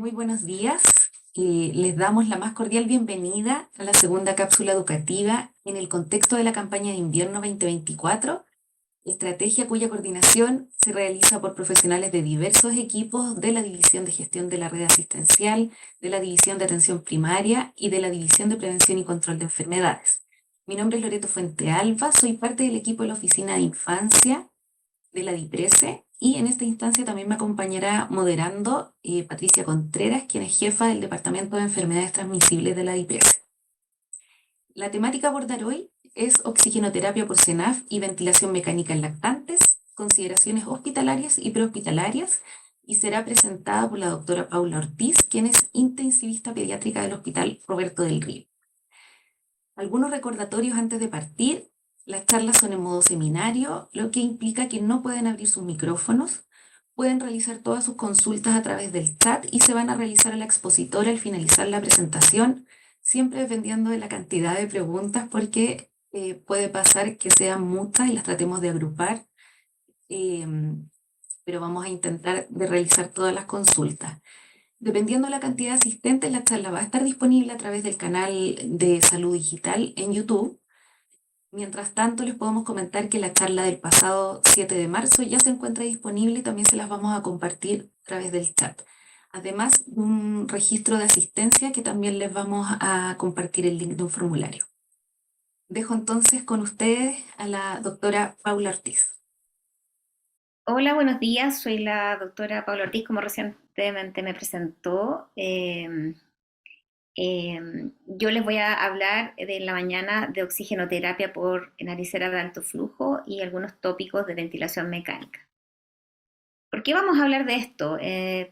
Muy buenos días. Les damos la más cordial bienvenida a la segunda cápsula educativa en el contexto de la campaña de invierno 2024, estrategia cuya coordinación se realiza por profesionales de diversos equipos de la División de Gestión de la Red Asistencial, de la División de Atención Primaria y de la División de Prevención y Control de Enfermedades. Mi nombre es Loreto Fuente Alba, soy parte del equipo de la Oficina de Infancia de la DIPRESE, y en esta instancia también me acompañará moderando Patricia Contreras, quien es jefa del Departamento de Enfermedades Transmisibles de la DIPRESE. La temática a abordar hoy es oxigenoterapia por CENAF y ventilación mecánica en lactantes, consideraciones hospitalarias y prehospitalarias, y será presentada por la doctora Paula Ortiz, quien es intensivista pediátrica del Hospital Roberto del Río. Algunos recordatorios antes de partir. Las charlas son en modo seminario, lo que implica que no pueden abrir sus micrófonos, pueden realizar todas sus consultas a través del chat y se van a realizar a la expositora al finalizar la presentación, siempre dependiendo de la cantidad de preguntas, porque puede pasar que sean muchas y las tratemos de agrupar, eh, pero vamos a intentar de realizar todas las consultas. Dependiendo de la cantidad de asistentes, la charla va a estar disponible a través del canal de Salud Digital en YouTube. Mientras tanto, les podemos comentar que la charla del pasado 7 de marzo ya se encuentra disponible y también se las vamos a compartir a través del chat. Además, un registro de asistencia que también les vamos a compartir el link de un formulario. Dejo entonces con ustedes a la doctora Paula Ortiz. Hola, buenos días. Soy la doctora Paula Ortiz, como recientemente me presentó. Yo les voy a hablar de la mañana de oxigenoterapia por naricera de alto flujo y algunos tópicos de ventilación mecánica. ¿Por qué vamos a hablar de esto?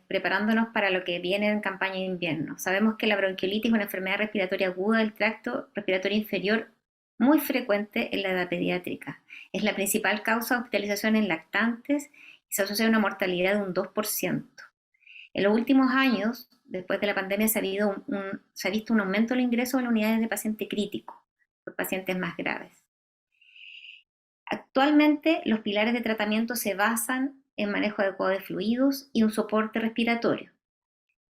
Preparándonos para lo que viene en campaña de invierno. Sabemos que la bronquiolitis es una enfermedad respiratoria aguda del tracto respiratorio inferior muy frecuente en la edad pediátrica. Es la principal causa de hospitalización en lactantes y se asocia a una mortalidad de un 2%. En los últimos años, después de la pandemia, se ha visto un aumento del ingreso a las unidades de paciente crítico, por pacientes más graves. Actualmente, los pilares de tratamiento se basan en manejo adecuado de fluidos y un soporte respiratorio.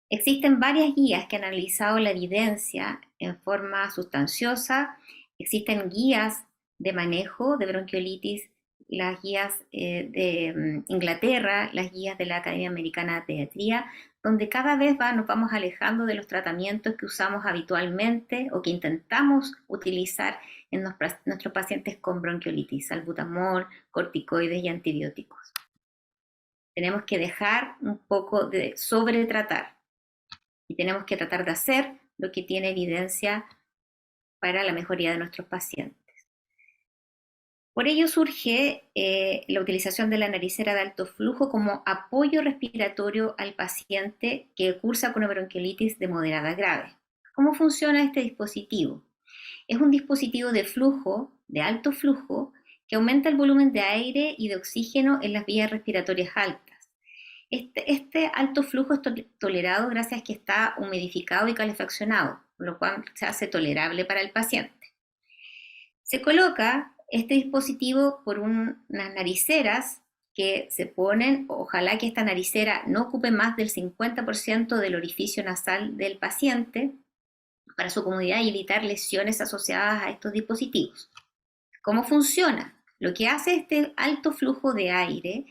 Existen varias guías que han analizado la evidencia en forma sustanciosa. Existen guías de manejo de bronquiolitis, las guías de Inglaterra, las guías de la Academia Americana de Pediatría, donde cada vez nos vamos alejando de los tratamientos que usamos habitualmente o que intentamos utilizar en nuestros pacientes con bronquiolitis, salbutamol, corticoides y antibióticos. Tenemos que dejar un poco de sobretratar y tenemos que tratar de hacer lo que tiene evidencia para la mejoría de nuestros pacientes. Por ello surge la utilización de la naricera de alto flujo como apoyo respiratorio al paciente que cursa con una bronquiolitis de moderada a grave. ¿Cómo funciona este dispositivo? Es un dispositivo de flujo, de alto flujo, que aumenta el volumen de aire y de oxígeno en las vías respiratorias altas. Este alto flujo es tolerado gracias a que está humidificado y calefaccionado, lo cual se hace tolerable para el paciente. Se coloca este dispositivo por unas nariceras que se ponen, ojalá que esta naricera no ocupe más del 50% del orificio nasal del paciente para su comodidad y evitar lesiones asociadas a estos dispositivos. ¿Cómo funciona? Lo que hace este alto flujo de aire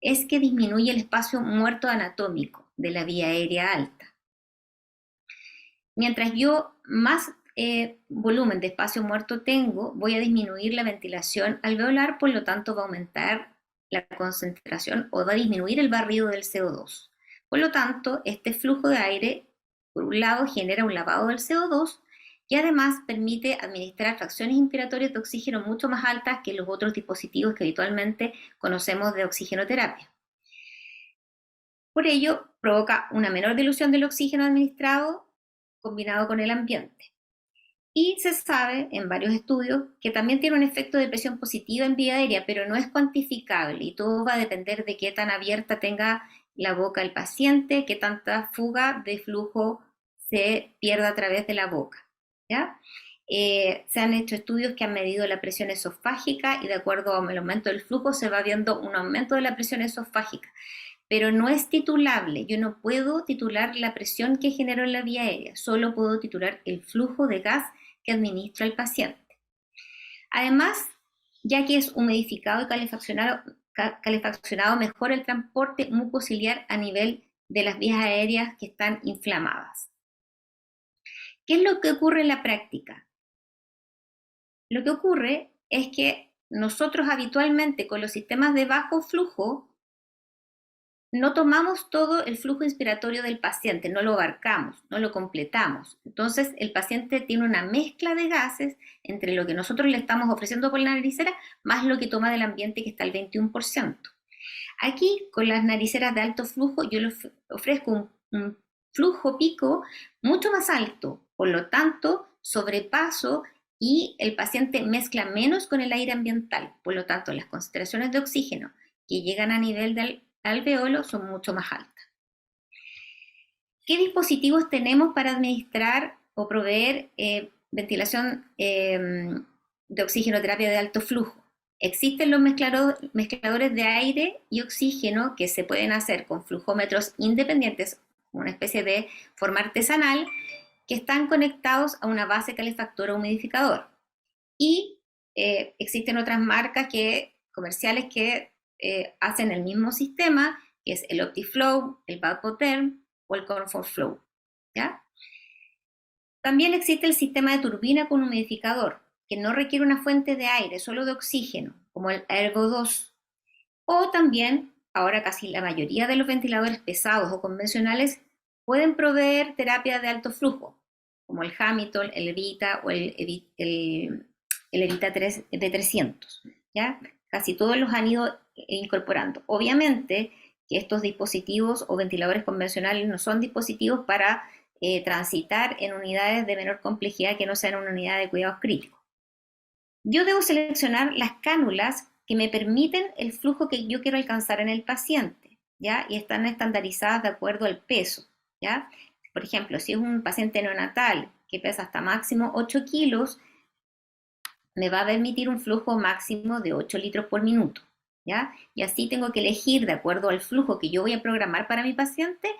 es que disminuye el espacio muerto anatómico de la vía aérea alta. Mientras yo más volumen de espacio muerto tengo, voy a disminuir la ventilación alveolar, por lo tanto va a aumentar la concentración o va a disminuir el barrido del CO2. Por lo tanto, este flujo de aire, por un lado, genera un lavado del CO2 y además permite administrar fracciones inspiratorias de oxígeno mucho más altas que los otros dispositivos que habitualmente conocemos de oxigenoterapia. Por ello, provoca una menor dilución del oxígeno administrado combinado con el ambiente. Y se sabe en varios estudios que también tiene un efecto de presión positiva en vía aérea, pero no es cuantificable y todo va a depender de qué tan abierta tenga la boca el paciente, qué tanta fuga de flujo se pierda a través de la boca. ¿Ya? Se han hecho estudios que han medido la presión esofágica y de acuerdo al aumento del flujo se va viendo un aumento de la presión esofágica. pero no es titulable. Yo no puedo titular la presión que generó en la vía aérea, solo puedo titular el flujo de gas que administra el paciente. Además, ya que es humidificado y calefaccionado, mejora el transporte mucociliar a nivel de las vías aéreas que están inflamadas. ¿Qué es lo que ocurre en la práctica? Lo que ocurre es que nosotros habitualmente con los sistemas de bajo flujo no tomamos todo el flujo inspiratorio del paciente, no lo abarcamos, no lo completamos. Entonces el paciente tiene una mezcla de gases entre lo que nosotros le estamos ofreciendo por la naricera más lo que toma del ambiente, que está al 21%. Aquí con las nariceras de alto flujo yo le ofrezco un flujo pico mucho más alto, por lo tanto sobrepaso y el paciente mezcla menos con el aire ambiental, por lo tanto las concentraciones de oxígeno que llegan a nivel del alveolo son mucho más altas. ¿Qué dispositivos tenemos para administrar o proveer ventilación de oxigenoterapia de alto flujo? Existen los mezcladores de aire y oxígeno que se pueden hacer con flujómetros independientes, una especie de forma artesanal, que están conectados a una base calefactor o humidificador. Y existen otras marcas comerciales que hacen el mismo sistema, que es el OptiFlow, el Vapotherm o el ComfortFlow, ¿ya? También existe el sistema de turbina con humidificador, que no requiere una fuente de aire, solo de oxígeno, como el Ergo 2. O también, ahora casi la mayoría de los ventiladores pesados o convencionales pueden proveer terapia de alto flujo, como el Hamilton, el Evita o el Evita B300, ¿ya? Casi todos los han ido incorporando. Obviamente que estos dispositivos o ventiladores convencionales no son dispositivos para transitar en unidades de menor complejidad que no sean una unidad de cuidados críticos. Yo debo seleccionar las cánulas que me permiten el flujo que yo quiero alcanzar en el paciente, ¿ya? Y están estandarizadas de acuerdo al peso, ¿ya? Por ejemplo, si es un paciente neonatal que pesa hasta máximo 8 kilos, me va a permitir un flujo máximo de 8 litros por minuto, ¿ya? Y así tengo que elegir, de acuerdo al flujo que yo voy a programar para mi paciente,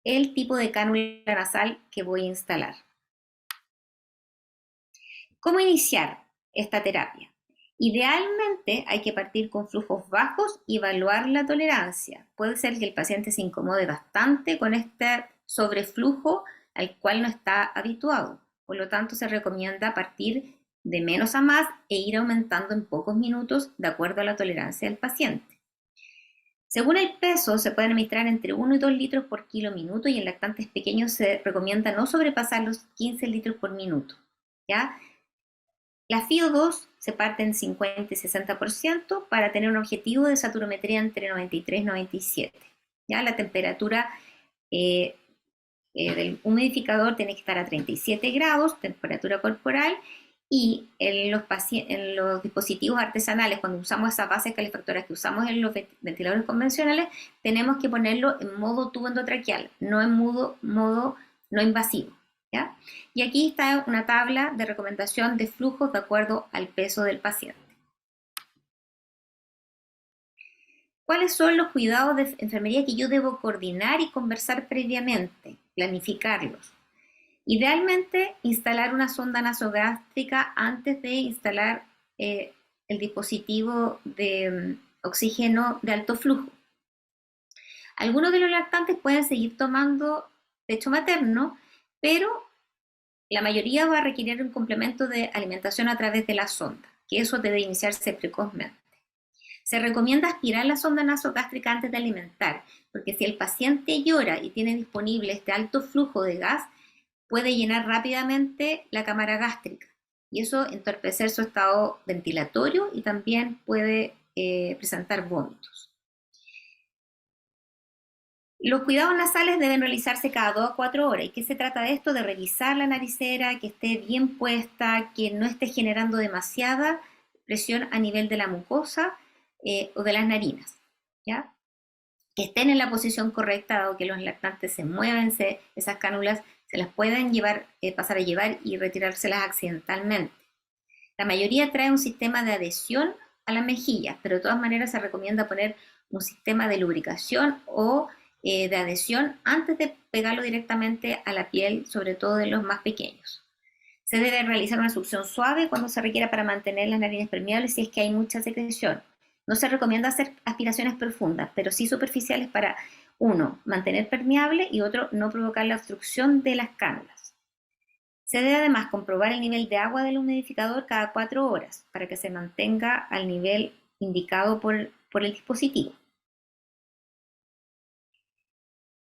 el tipo de cánula nasal que voy a instalar. ¿Cómo iniciar esta terapia? Idealmente hay que partir con flujos bajos y evaluar la tolerancia. Puede ser que el paciente se incomode bastante con este sobreflujo al cual no está habituado. Por lo tanto, se recomienda partir de menos a más e ir aumentando en pocos minutos de acuerdo a la tolerancia del paciente. Según el peso, se pueden administrar entre 1 y 2 litros por kilo minuto, y en lactantes pequeños se recomienda no sobrepasar los 15 litros por minuto, ¿ya? La FiO2 se parte en 50 y 60% para tener un objetivo de saturometría entre 93 y 97. ¿Ya? La temperatura del humidificador tiene que estar a 37 grados, temperatura corporal, y en los dispositivos artesanales, cuando usamos esas bases calefactoras que usamos en los ventiladores convencionales, tenemos que ponerlo en modo tubo endotraqueal, no en modo no invasivo, ¿ya? Y aquí está una tabla de recomendación de flujos de acuerdo al peso del paciente. ¿Cuáles son los cuidados de enfermería que yo debo coordinar y conversar previamente? Planificarlos. Idealmente, instalar una sonda nasogástrica antes de instalar el dispositivo de oxígeno de alto flujo. Algunos de los lactantes pueden seguir tomando pecho materno, pero la mayoría va a requerir un complemento de alimentación a través de la sonda, que eso debe iniciarse precozmente. Se recomienda aspirar la sonda nasogástrica antes de alimentar, porque si el paciente llora y tiene disponible este alto flujo de gas, puede llenar rápidamente la cámara gástrica y eso entorpecer su estado ventilatorio y también puede presentar vómitos. Los cuidados nasales deben realizarse cada 2 a 4 horas. ¿Y qué se trata de esto? De revisar la naricera, que esté bien puesta, que no esté generando demasiada presión a nivel de la mucosa o de las narinas, ¿ya? Que estén en la posición correcta, dado que los lactantes se mueven, esas cánulas se las pueden pasar a llevar y retirárselas accidentalmente. La mayoría trae un sistema de adhesión a las mejillas, pero de todas maneras se recomienda poner un sistema de lubricación o de adhesión antes de pegarlo directamente a la piel, sobre todo de los más pequeños. Se debe realizar una succión suave cuando se requiera para mantener las narinas permeables si es que hay mucha secreción. No se recomienda hacer aspiraciones profundas, pero sí superficiales para, uno, mantener permeable y otro, no provocar la obstrucción de las cánulas. Se debe además comprobar el nivel de agua del humidificador cada 4 horas para que se mantenga al nivel indicado por el dispositivo.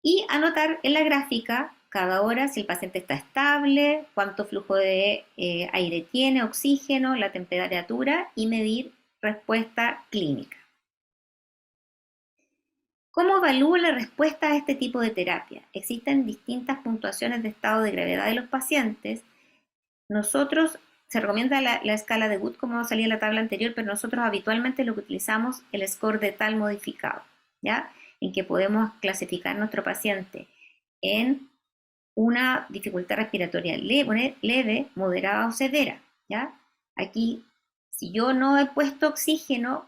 Y anotar en la gráfica cada hora si el paciente está estable, cuánto flujo de aire tiene, oxígeno, la temperatura y medir respuesta clínica. ¿Cómo evalúo la respuesta a este tipo de terapia? Existen distintas puntuaciones de estado de gravedad de los pacientes. Se recomienda la escala de Wood, como salía en la tabla anterior, pero nosotros habitualmente lo que utilizamos el score de tal modificado, ¿ya? En que podemos clasificar nuestro paciente en una dificultad respiratoria leve, moderada o severa, ¿ya? Aquí, si yo no he puesto oxígeno,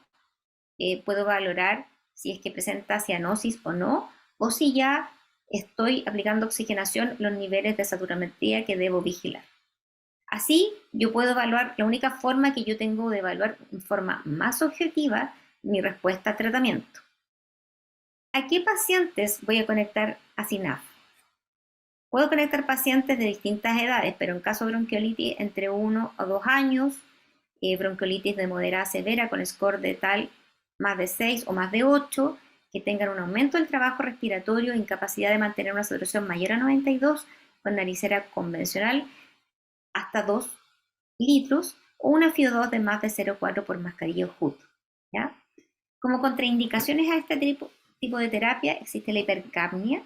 puedo valorar si es que presenta cianosis o no, o si ya estoy aplicando oxigenación, los niveles de saturametría que debo vigilar. Así, yo puedo evaluar, la única forma que yo tengo de evaluar en forma más objetiva mi respuesta al tratamiento. ¿A qué pacientes voy a conectar a SINAF? Puedo conectar pacientes de distintas edades, pero en caso de bronquiolitis entre 1 o 2 años, bronquiolitis de moderada a severa con score de tal más de 6 o más de 8, que tengan un aumento del trabajo respiratorio, incapacidad de mantener una saturación mayor a 92 con naricera convencional hasta 2 litros o una FiO2 de más de 0,4 por mascarilla HUD, ¿ya? Como contraindicaciones a este tipo de terapia existe la hipercapnia.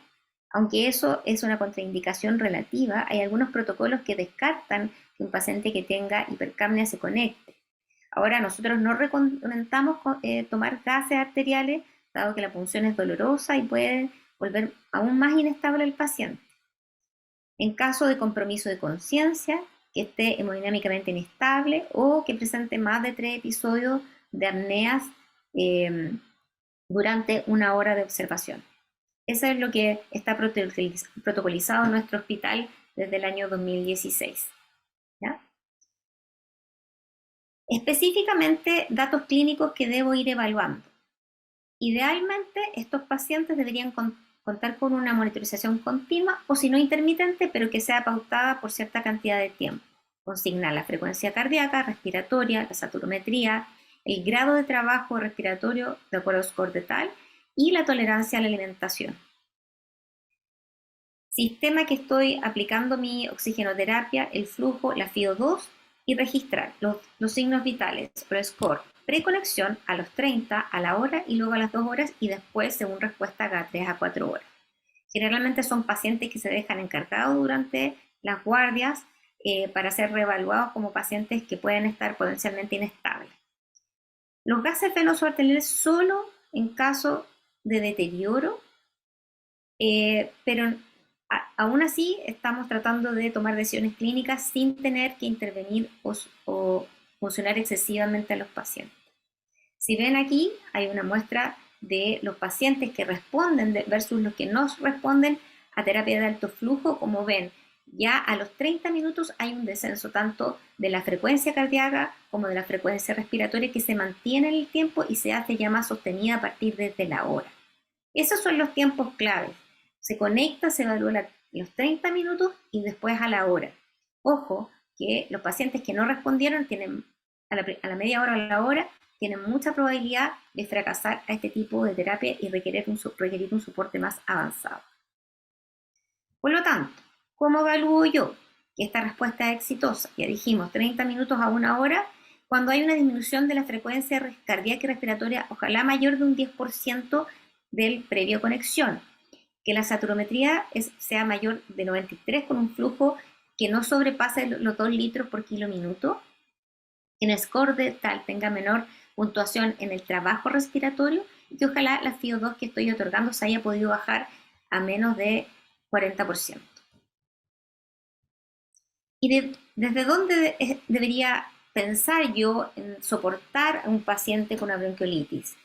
Aunque eso es una contraindicación relativa, hay algunos protocolos que descartan que un paciente que tenga hipercapnia se conecte. Ahora, nosotros no recomendamos tomar gases arteriales, dado que la punción es dolorosa y puede volver aún más inestable al paciente. En caso de compromiso de conciencia, que esté hemodinámicamente inestable o que presente más de 3 episodios de apneas durante 1 hora de observación. Eso es lo que está protocolizado en nuestro hospital desde el año 2016. ¿Ya? Específicamente, datos clínicos que debo ir evaluando. Idealmente, estos pacientes deberían contar con una monitorización continua o si no intermitente, pero que sea pautada por cierta cantidad de tiempo. Consignar la frecuencia cardíaca, respiratoria, la saturometría, el grado de trabajo respiratorio de acuerdo al score de tal y la tolerancia a la alimentación. Sistema que estoy aplicando mi oxigenoterapia, el flujo, la FiO2 y registrar los signos vitales, el score, preconexión a los 30, a la hora y luego a las 2 horas y después según respuesta cada 3 a 4 horas. Generalmente son pacientes que se dejan encargados durante las guardias para ser reevaluados como pacientes que pueden estar potencialmente inestables. Los gases venosos arteriales solo en caso de deterioro, pero aún así estamos tratando de tomar decisiones clínicas sin tener que intervenir o funcionar excesivamente a los pacientes. Si ven aquí, hay una muestra de los pacientes que responden versus los que no responden a terapia de alto flujo. Como ven, ya a los 30 minutos hay un descenso tanto de la frecuencia cardíaca como de la frecuencia respiratoria que se mantiene en el tiempo y se hace ya más sostenida a partir de la hora. Esos son los tiempos claves. Se conecta, se evalúa los 30 minutos y después a la hora. Ojo, que los pacientes que no respondieron tienen a la media hora o a la hora tienen mucha probabilidad de fracasar a este tipo de terapia y requerir un soporte más avanzado. Por lo tanto, ¿cómo evalúo yo que esta respuesta es exitosa? Ya dijimos, 30 minutos a 1 hora, cuando hay una disminución de la frecuencia cardíaca y respiratoria, ojalá mayor de un 10% del previo conexión, que la saturometría sea mayor de 93 con un flujo que no sobrepase los 2 litros por kilo minuto, que el score de tal tenga menor puntuación en el trabajo respiratorio y que ojalá la FiO2 que estoy otorgando se haya podido bajar a menos de 40%. ¿Y desde dónde debería pensar yo en soportar a un paciente con una bronquiolitis?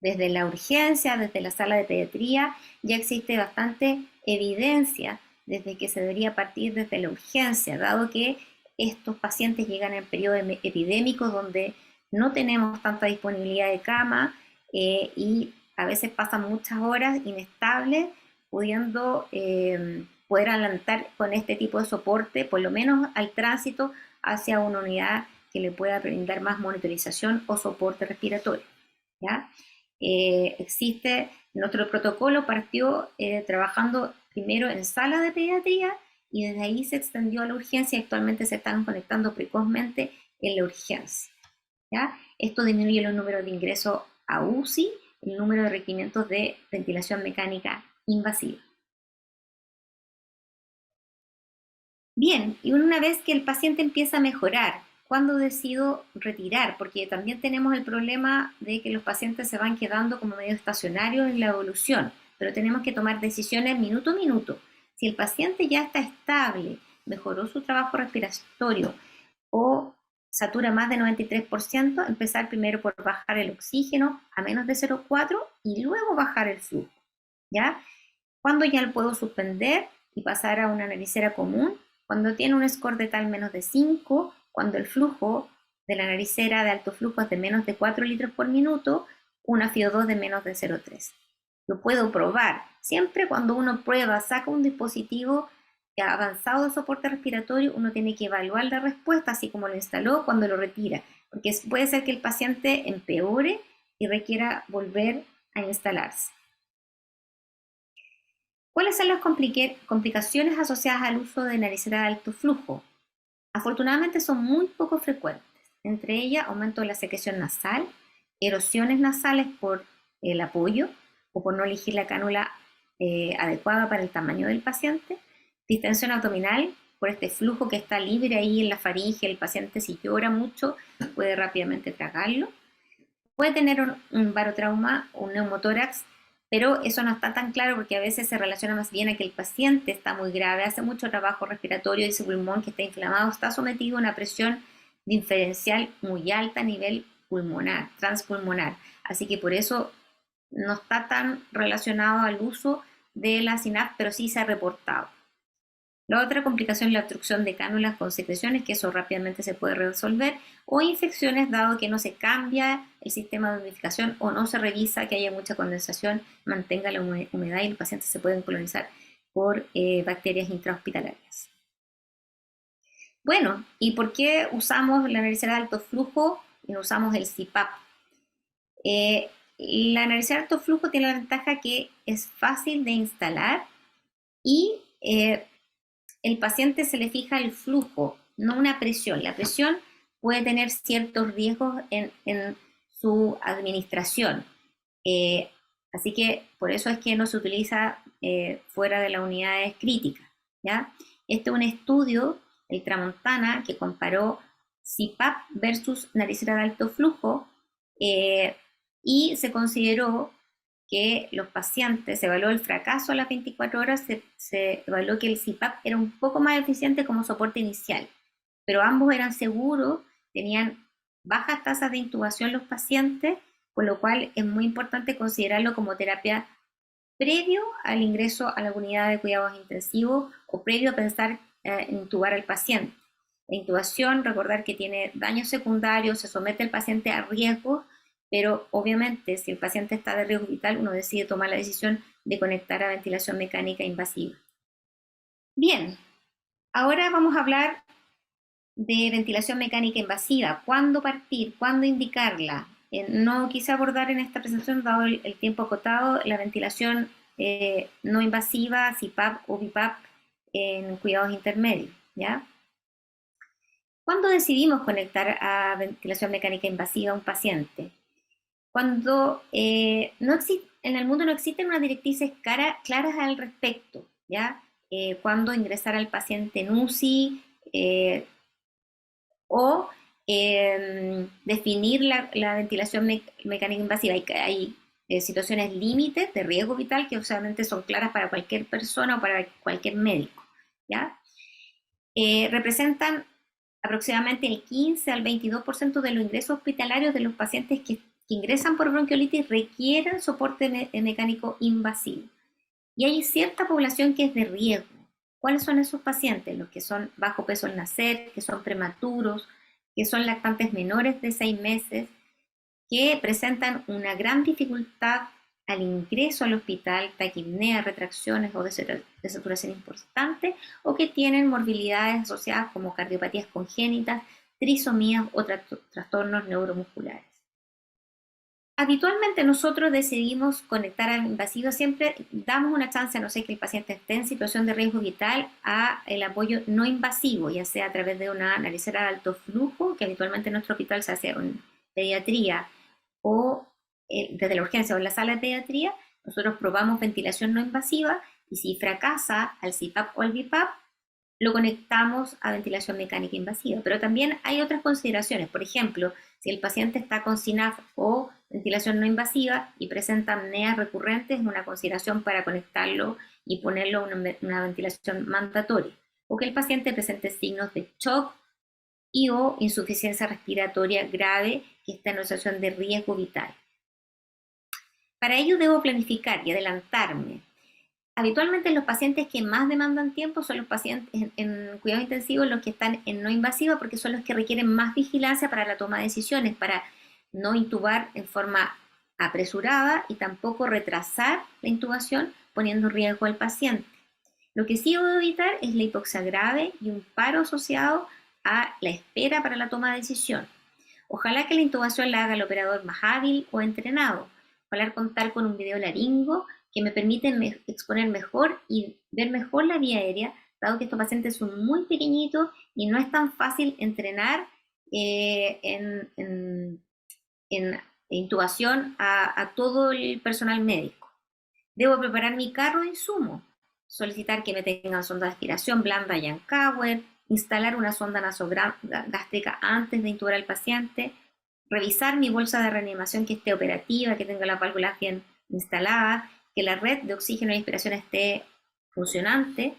Desde la urgencia, desde la sala de pediatría, ya existe bastante evidencia desde que se debería partir desde la urgencia, dado que estos pacientes llegan en periodos epidémicos donde no tenemos tanta disponibilidad de cama y a veces pasan muchas horas inestables, pudiendo poder adelantar con este tipo de soporte, por lo menos al tránsito hacia una unidad que le pueda brindar más monitorización o soporte respiratorio. ¿Ya? Nuestro protocolo partió trabajando primero en sala de pediatría y desde ahí se extendió a la urgencia y actualmente se están conectando precozmente en la urgencia. ¿Ya? Esto disminuye los números de ingreso a UCI, el número de requerimientos de ventilación mecánica invasiva. Bien, y una vez que el paciente empieza a mejorar, ¿cuándo decido retirar? Porque también tenemos el problema de que los pacientes se van quedando como medio estacionarios en la evolución, pero tenemos que tomar decisiones minuto a minuto. Si el paciente ya está estable, mejoró su trabajo respiratorio o satura más de 93%, empezar primero por bajar el oxígeno a menos de 0,4 y luego bajar el flujo. ¿Ya? ¿Cuándo ya lo puedo suspender y pasar a una naricera común? Cuando tiene un score de tal menos de 5, cuando el flujo de la naricera de alto flujo es de menos de 4 litros por minuto, una FiO2 de menos de 0,3. Lo puedo probar. Siempre cuando uno prueba, saca un dispositivo avanzado de soporte respiratorio, uno tiene que evaluar la respuesta, así como lo instaló, cuando lo retira. Porque puede ser que el paciente empeore y requiera volver a instalarse. ¿Cuáles son las complicaciones asociadas al uso de naricera de alto flujo? Afortunadamente son muy poco frecuentes, entre ellas aumento de la secreción nasal, erosiones nasales por el apoyo o por no elegir la cánula adecuada para el tamaño del paciente, distensión abdominal por este flujo que está libre ahí en la faringe, el paciente si llora mucho puede rápidamente tragarlo, puede tener un barotrauma, un neumotórax, pero eso no está tan claro porque a veces se relaciona más bien a que el paciente está muy grave, hace mucho trabajo respiratorio y su pulmón que está inflamado está sometido a una presión diferencial muy alta a nivel pulmonar, transpulmonar. Así que por eso no está tan relacionado al uso de la SINAP, pero sí se ha reportado. La otra complicación es la obstrucción de cánulas con secreciones, que eso rápidamente se puede resolver, o infecciones dado que no se cambia el sistema de humidificación o no se revisa que haya mucha condensación, mantenga la humedad y los pacientes se pueden colonizar por bacterias intrahospitalarias. Bueno, ¿y por qué usamos la naricera de alto flujo y no usamos el CPAP? La naricera de alto flujo tiene la ventaja que es fácil de instalar y el paciente se le fija el flujo, no una presión. La presión puede tener ciertos riesgos en su administración. Así que por eso es que no se utiliza fuera de las unidades críticas. ¿Ya? Este es un estudio, el Tramontana, que comparó CPAP versus naricera de alto flujo y se consideró que los pacientes, se evaluó el fracaso a las 24 horas, se evaluó que el CPAP era un poco más eficiente como soporte inicial, pero ambos eran seguros, tenían bajas tasas de intubación los pacientes, por lo cual es muy importante considerarlo como terapia previo al ingreso a la unidad de cuidados intensivos o previo a pensar en intubar al paciente. La intubación, recordar que tiene daños secundarios, se somete al paciente a riesgos, pero obviamente si el paciente está de riesgo vital, uno decide tomar la decisión de conectar a ventilación mecánica invasiva. Bien, ahora vamos a hablar de ventilación mecánica invasiva. ¿Cuándo partir? ¿Cuándo indicarla? No quise abordar en esta presentación, dado el tiempo acotado, la ventilación no invasiva, CPAP o BiPAP en cuidados intermedios, ¿ya? ¿Cuándo decidimos conectar a ventilación mecánica invasiva a un paciente? Cuando en el mundo no existen unas directrices claras al respecto, ¿ya? Cuándo ingresar al paciente en UCI o definir la ventilación mecánica invasiva. Hay situaciones límites de riesgo vital que obviamente son claras para cualquier persona o para cualquier médico, ¿ya? Representan aproximadamente el 15 al 22% de los ingresos hospitalarios de los pacientes que que ingresan por bronquiolitis requieren soporte mecánico invasivo. Y hay cierta población que es de riesgo. ¿Cuáles son esos pacientes? Los que son bajo peso al nacer, que son prematuros, que son lactantes menores de 6 meses, que presentan una gran dificultad al ingreso al hospital, taquipnea, retracciones o desaturación importante, o que tienen morbilidades asociadas como cardiopatías congénitas, trisomías o trastornos neuromusculares. Habitualmente nosotros decidimos conectar al invasivo, siempre damos una chance, a no ser que el paciente esté en situación de riesgo vital, a el apoyo no invasivo, ya sea a través de una nalicera de alto flujo, que habitualmente en nuestro hospital se hace en pediatría, o desde la urgencia o en la sala de pediatría. Nosotros probamos ventilación no invasiva y si fracasa al CPAP o al BiPAP, lo conectamos a ventilación mecánica invasiva. Pero también hay otras consideraciones. Por ejemplo, si el paciente está con SINAF o ventilación no invasiva y presenta apneas recurrentes, es una consideración para conectarlo y ponerlo una ventilación mandatoria. O que el paciente presente signos de shock y o insuficiencia respiratoria grave que está en una situación de riesgo vital. Para ello debo planificar y adelantarme. Habitualmente los pacientes que más demandan tiempo son los pacientes en cuidado intensivo, los que están en no invasiva, porque son los que requieren más vigilancia para la toma de decisiones, para no intubar en forma apresurada y tampoco retrasar la intubación poniendo en riesgo al paciente. Lo que sí debo evitar es la hipoxia grave y un paro asociado a la espera para la toma de decisión. Ojalá que la intubación la haga el operador más hábil o entrenado. Ojalá contar con un video laringo que me permite exponer mejor y ver mejor la vía aérea, dado que estos pacientes son muy pequeñitos y no es tan fácil entrenar en intubación a todo el personal médico. Debo preparar mi carro de insumo, solicitar que me tengan sonda de aspiración blanda Yankauer, instalar una sonda nasogástrica antes de intubar al paciente, revisar mi bolsa de reanimación que esté operativa, que tenga las válvulas bien instaladas, que la red de oxígeno y inspiración esté funcionante,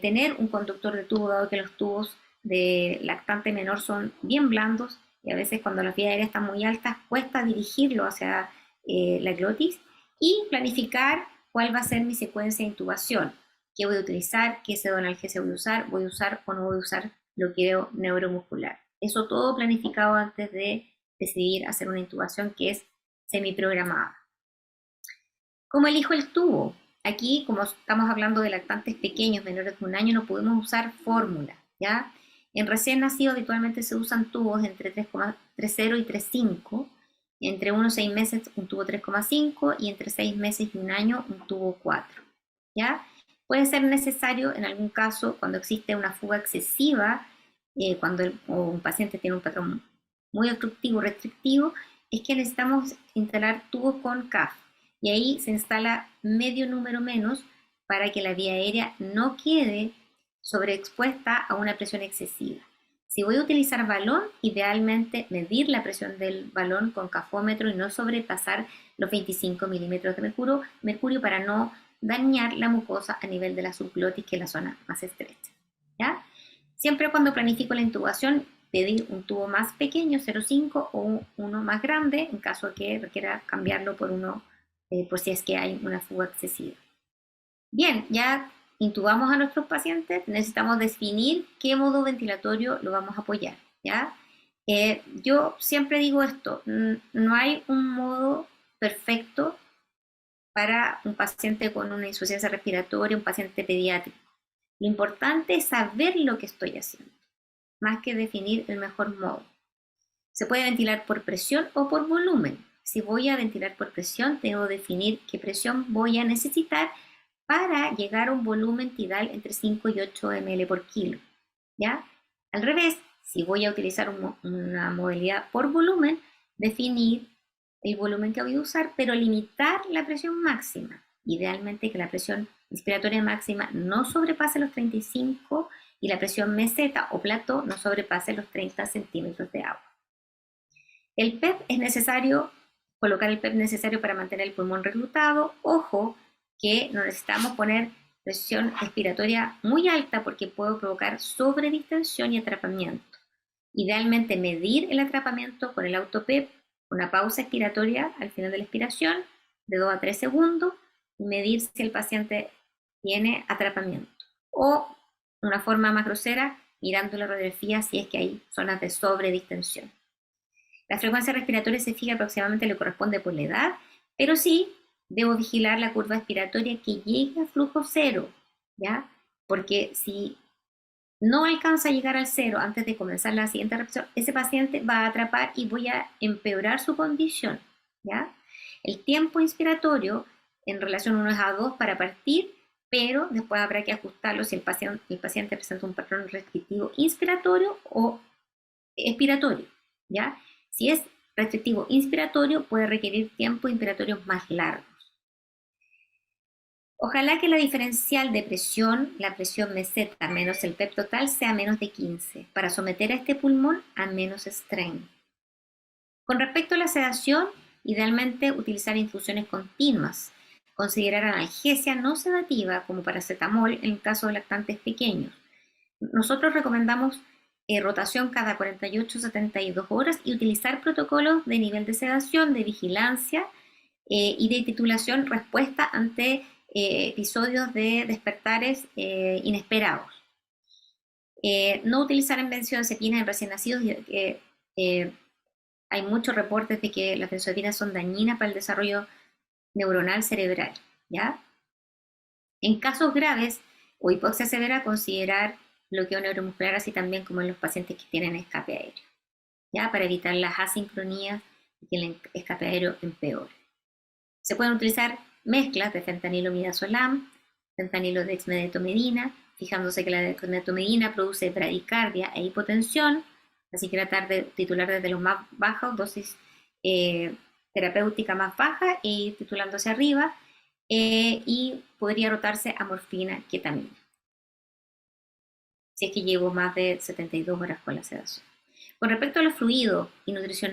tener un conductor de tubo, dado que los tubos de lactante menor son bien blandos y a veces cuando las vías aéreas están muy altas cuesta dirigirlo hacia la glotis, y planificar cuál va a ser mi secuencia de intubación, qué voy a utilizar, qué pseudonalgesia voy a usar o no voy a usar bloqueo neuromuscular. Eso todo planificado antes de decidir hacer una intubación que es semiprogramada. ¿Cómo elijo el tubo? Aquí, como estamos hablando de lactantes pequeños, menores de 1 año, no podemos usar fórmula, ¿ya? En recién nacido habitualmente se usan tubos entre 3,30 y 3,5, entre 1 y 6 meses un tubo 3,5 y entre 6 meses y 1 año un tubo 4, ¿ya? Puede ser necesario en algún caso cuando existe una fuga excesiva, cuando un paciente tiene un patrón muy obstructivo, restrictivo, es que necesitamos instalar tubos con CAF. Y ahí se instala medio número menos para que la vía aérea no quede sobreexpuesta a una presión excesiva. Si voy a utilizar balón, idealmente medir la presión del balón con cafómetro y no sobrepasar los 25 milímetros de mercurio para no dañar la mucosa a nivel de la subglotis, que es la zona más estrecha, ¿ya? Siempre cuando planifico la intubación, pedir un tubo más pequeño, 0,5, o uno más grande, en caso de que requiera cambiarlo por uno, por si es que hay una fuga excesiva. Bien, ya intubamos a nuestros pacientes, necesitamos definir qué modo ventilatorio lo vamos a apoyar, ¿ya? Yo siempre digo esto, no hay un modo perfecto para un paciente con una insuficiencia respiratoria, un paciente pediátrico. Lo importante es saber lo que estoy haciendo, más que definir el mejor modo. Se puede ventilar por presión o por volumen. Si voy a ventilar por presión, debo definir qué presión voy a necesitar para llegar a un volumen tidal entre 5 y 8 ml por kilo, ¿ya? Al revés, si voy a utilizar una modalidad por volumen, definir el volumen que voy a usar, pero limitar la presión máxima. Idealmente que la presión inspiratoria máxima no sobrepase los 35 y la presión meseta o plató no sobrepase los 30 centímetros de agua. El PEP es necesario, colocar el PEP necesario para mantener el pulmón reclutado. Ojo que no necesitamos poner presión respiratoria muy alta porque puede provocar sobredistensión y atrapamiento. Idealmente medir el atrapamiento con el auto-PEP una pausa expiratoria al final de la expiración de 2 a 3 segundos y medir si el paciente tiene atrapamiento. O una forma más grosera, mirando la radiografía si es que hay zonas de sobredistensión. La frecuencia respiratoria se fija aproximadamente le corresponde por la edad, pero sí debo vigilar la curva expiratoria que llegue a flujo cero, ¿ya? Porque si no alcanza a llegar al cero antes de comenzar la siguiente repetición, ese paciente va a atrapar y voy a empeorar su condición, ¿ya? El tiempo inspiratorio en relación 1 a 2 para partir, pero después habrá que ajustarlo si el paciente presenta un patrón restrictivo inspiratorio o expiratorio, ¿ya? Si es restrictivo inspiratorio, puede requerir tiempos inspiratorios más largos. Ojalá que la diferencial de presión, la presión meseta menos el PEP total, sea menos de 15, para someter a este pulmón a menos strain. Con respecto a la sedación, idealmente utilizar infusiones continuas. Considerar analgesia no sedativa como paracetamol en el caso de lactantes pequeños. Nosotros recomendamos rotación cada 48-72 horas y utilizar protocolos de nivel de sedación, de vigilancia y de titulación respuesta ante episodios de despertares inesperados. No utilizar en benzodiazepinas en recién nacidos. Hay muchos reportes de que las benzodiazepinas son dañinas para el desarrollo neuronal cerebral, ¿ya? En casos graves o hipoxia severa, considerar bloqueo neuromuscular, así también como en los pacientes que tienen escape aéreo, ¿ya? Para evitar las asincronías y que el escape aéreo empeore. Se pueden utilizar mezclas de fentanilo midazolam, fentanilo dexmedetomidina, fijándose que la dexmedetomidina produce bradicardia e hipotensión, así que tratar de titular desde los más bajos, dosis terapéutica más baja y titulándose arriba, y podría rotarse a morfina, ketamina, si es que llevo más de 72 horas con la sedación. Con respecto a los fluidos y nutrición,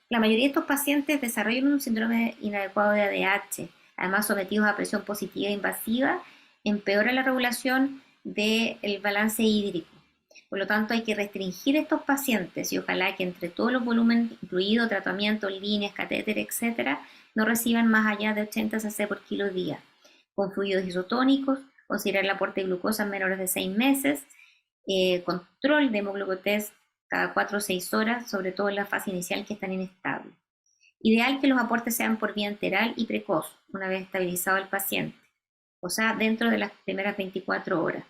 la mayoría de estos pacientes desarrollan un síndrome inadecuado de ADH, además sometidos a presión positiva e invasiva, empeora la regulación del balance hídrico. Por lo tanto, hay que restringir estos pacientes y ojalá que entre todos los volúmenes, incluido tratamiento, líneas, catéter, etc., no reciban más allá de 80 cc por kilo día. Con fluidos isotónicos, considerar el aporte de glucosa en menores de 6 meses, control de hemoglucotés cada 4 o 6 horas, sobre todo en la fase inicial que están inestables. Ideal que los aportes sean por vía enteral y precoz, una vez estabilizado el paciente, o sea, dentro de las primeras 24 horas.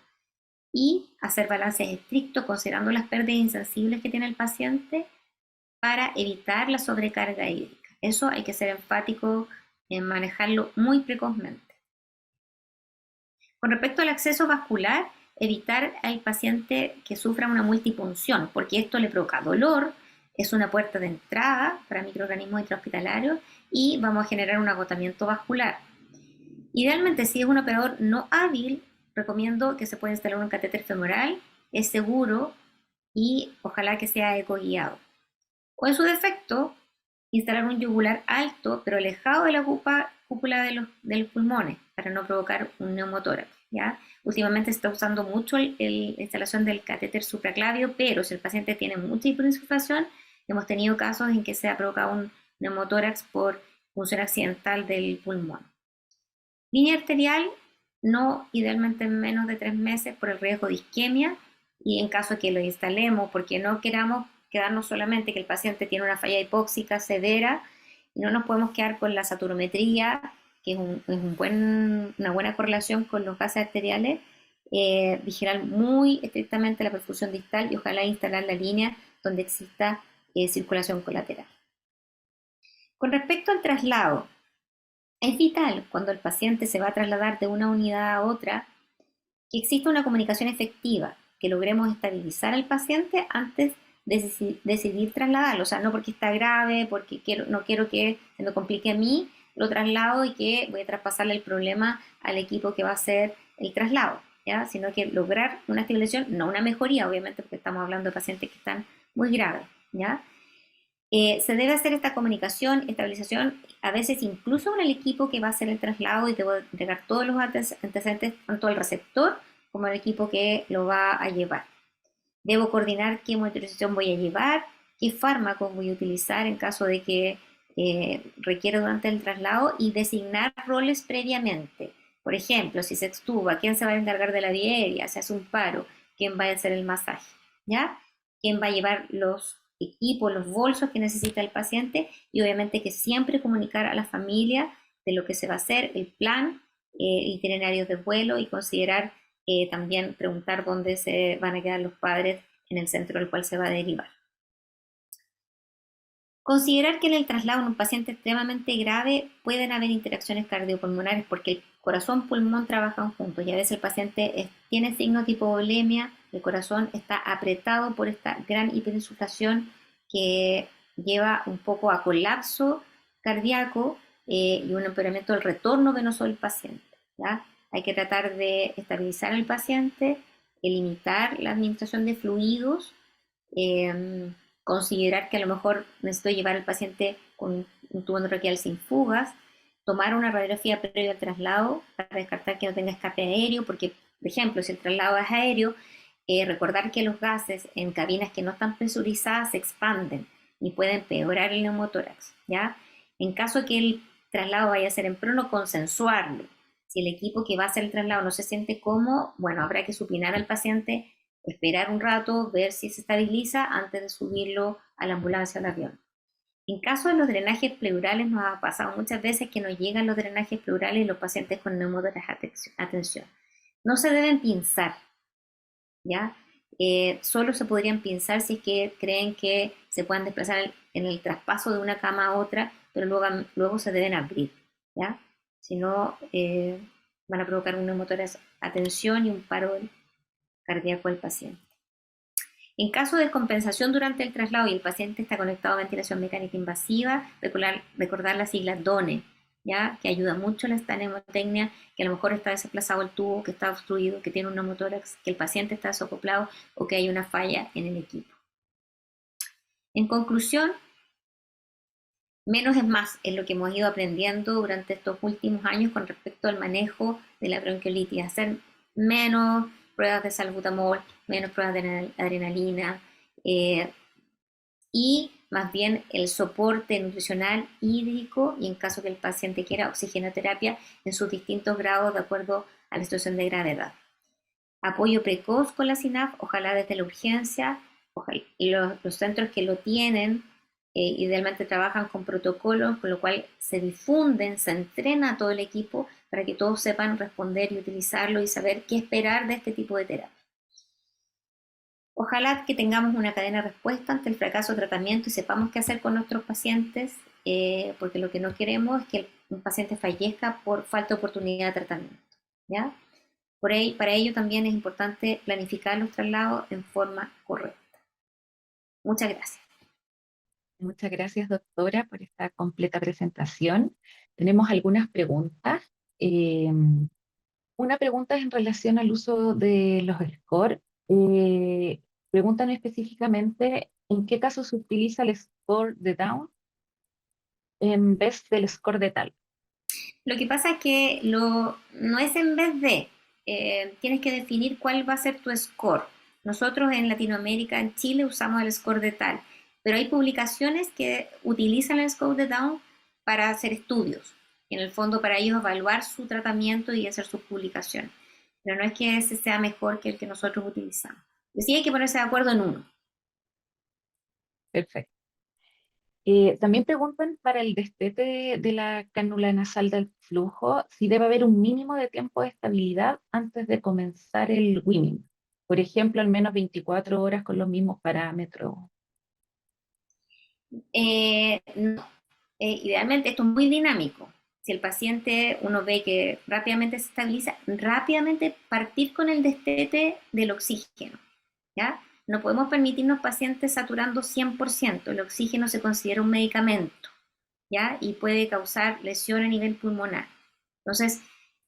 Y hacer balances estrictos considerando las pérdidas insensibles que tiene el paciente para evitar la sobrecarga hídrica. Eso hay que ser enfático en manejarlo muy precozmente. Con respecto al acceso vascular, evitar al paciente que sufra una multipunción, porque esto le provoca dolor, es una puerta de entrada para microorganismos intrahospitalarios y vamos a generar un agotamiento vascular. Idealmente, si es un operador no hábil, recomiendo que se pueda instalar un catéter femoral, es seguro y ojalá que sea ecoguiado. O en su defecto, instalar un yugular alto pero alejado de la cúpula de los pulmones para no provocar un neumotórax, ¿ya? Últimamente se está usando mucho la instalación del catéter supraclavio, pero si el paciente tiene mucha hiperinsuflación, hemos tenido casos en que se ha provocado un neumotórax por función accidental del pulmón. Línea arterial, no idealmente en menos de 3 meses por el riesgo de isquemia, y en caso de que lo instalemos porque no queramos quedarnos solamente que el paciente tiene una falla hipóxica severa y no nos podemos quedar con la saturometría, que es una buena correlación con los gases arteriales, vigilar muy estrictamente la perfusión distal y ojalá instalar la línea donde exista circulación colateral. Con respecto al traslado, es vital cuando el paciente se va a trasladar de una unidad a otra que exista una comunicación efectiva, que logremos estabilizar al paciente antes de decidir trasladarlo. O sea, no porque está grave, porque no quiero que se me complique a mí, lo traslado y que voy a traspasarle el problema al equipo que va a hacer el traslado, ¿ya? Sino que lograr una estabilización, no una mejoría, obviamente, porque estamos hablando de pacientes que están muy graves, ¿ya? Se debe hacer esta comunicación, estabilización, a veces incluso con el equipo que va a hacer el traslado y debo entregar todos los antecedentes, tanto al receptor como al equipo que lo va a llevar. Debo coordinar qué monitorización voy a llevar, qué fármacos voy a utilizar en caso de que requiera durante el traslado y designar roles previamente. Por ejemplo, si se extuba, ¿quién se va a encargar de la vía aérea? Si hace un paro, ¿quién va a hacer el masaje? ¿Ya? ¿Quién va a llevar los equipos, los bolsos que necesita el paciente? Y obviamente que siempre comunicar a la familia de lo que se va a hacer, el plan, itinerarios de vuelo y considerar también preguntar dónde se van a quedar los padres en el centro al cual se va a derivar. Considerar que en el traslado en un paciente extremadamente grave pueden haber interacciones cardiopulmonares porque el corazón-pulmón trabajan juntos y a veces el paciente tiene signos de hipovolemia, el corazón está apretado por esta gran hiperinsuflación que lleva un poco a colapso cardíaco y un empeoramiento del retorno venoso del paciente. ¿Ya? Hay que tratar de estabilizar al paciente, limitar la administración de fluidos, considerar que a lo mejor necesito llevar al paciente con un tubo endotraqueal sin fugas, tomar una radiografía previa al traslado para descartar que no tenga escape aéreo, porque, por ejemplo, si el traslado es aéreo, recordar que los gases en cabinas que no están presurizadas se expanden y pueden empeorar el neumotórax, ¿ya? En caso que el traslado vaya a ser en prono, consensuarlo. Si el equipo que va a hacer el traslado no se siente cómodo, bueno, habrá que supinar al paciente, esperar un rato, ver si se estabiliza antes de subirlo a la ambulancia o al avión. En caso de los drenajes pleurales, nos ha pasado muchas veces que no llegan los drenajes pleurales y los pacientes con neumotórax, atención, no se deben pinzar, ¿ya? Solo se podrían pinzar si es que creen que se puedan desplazar en el traspaso de una cama a otra, pero luego se deben abrir, ¿ya? Si no, van a provocar un neumotórax, atención, y un paro cardíaco del paciente. En caso de compensación durante el traslado y el paciente está conectado a ventilación mecánica invasiva, recordar la sigla DONE, ¿ya? Que ayuda mucho la estanemotecnia, que a lo mejor está desplazado el tubo, que está obstruido, que tiene un neumotórax, que el paciente está desocuplado o que hay una falla en el equipo. En conclusión, menos es más, es lo que hemos ido aprendiendo durante estos últimos años con respecto al manejo de la bronquiolitis. Hacer menos pruebas de salbutamol, menos pruebas de adrenalina y más bien el soporte nutricional, hídrico y en caso que el paciente quiera oxigenoterapia en sus distintos grados de acuerdo a la situación de gravedad. Apoyo precoz con la SINAF, ojalá desde la urgencia, y los centros que lo tienen idealmente trabajan con protocolos, con lo cual se difunden, se entrena a todo el equipo para que todos sepan responder y utilizarlo y saber qué esperar de este tipo de terapia. Ojalá que tengamos una cadena de respuesta ante el fracaso de tratamiento y sepamos qué hacer con nuestros pacientes, porque lo que no queremos es que un paciente fallezca por falta de oportunidad de tratamiento, ¿ya? Para ello también es importante planificar los traslados en forma correcta. Muchas gracias. Muchas gracias, doctora, por esta completa presentación. Tenemos algunas preguntas. Eh, una pregunta es en relación al uso de los SCORE. Preguntan específicamente en qué caso se utiliza el score de Down en vez del score de tal. Lo que pasa es que no es en vez de, tienes que definir cuál va a ser tu score. Nosotros en Latinoamérica, en Chile, usamos el score de tal, pero hay publicaciones que utilizan el score de Down para hacer estudios, en el fondo para ellos evaluar su tratamiento y hacer sus publicaciones. Pero no es que ese sea mejor que el que nosotros utilizamos. Sí hay que ponerse de acuerdo en uno. Perfecto. También preguntan para el destete de la cánula nasal del flujo si debe haber un mínimo de tiempo de estabilidad antes de comenzar el weaning. Por ejemplo, al menos 24 horas con los mismos parámetros. No. Idealmente esto es muy dinámico. Si el paciente uno ve que rápidamente se estabiliza, rápidamente partir con el destete del oxígeno, ¿ya? No podemos permitirnos pacientes saturando 100%. El oxígeno se considera un medicamento, ¿ya? Y puede causar lesión a nivel pulmonar. Entonces,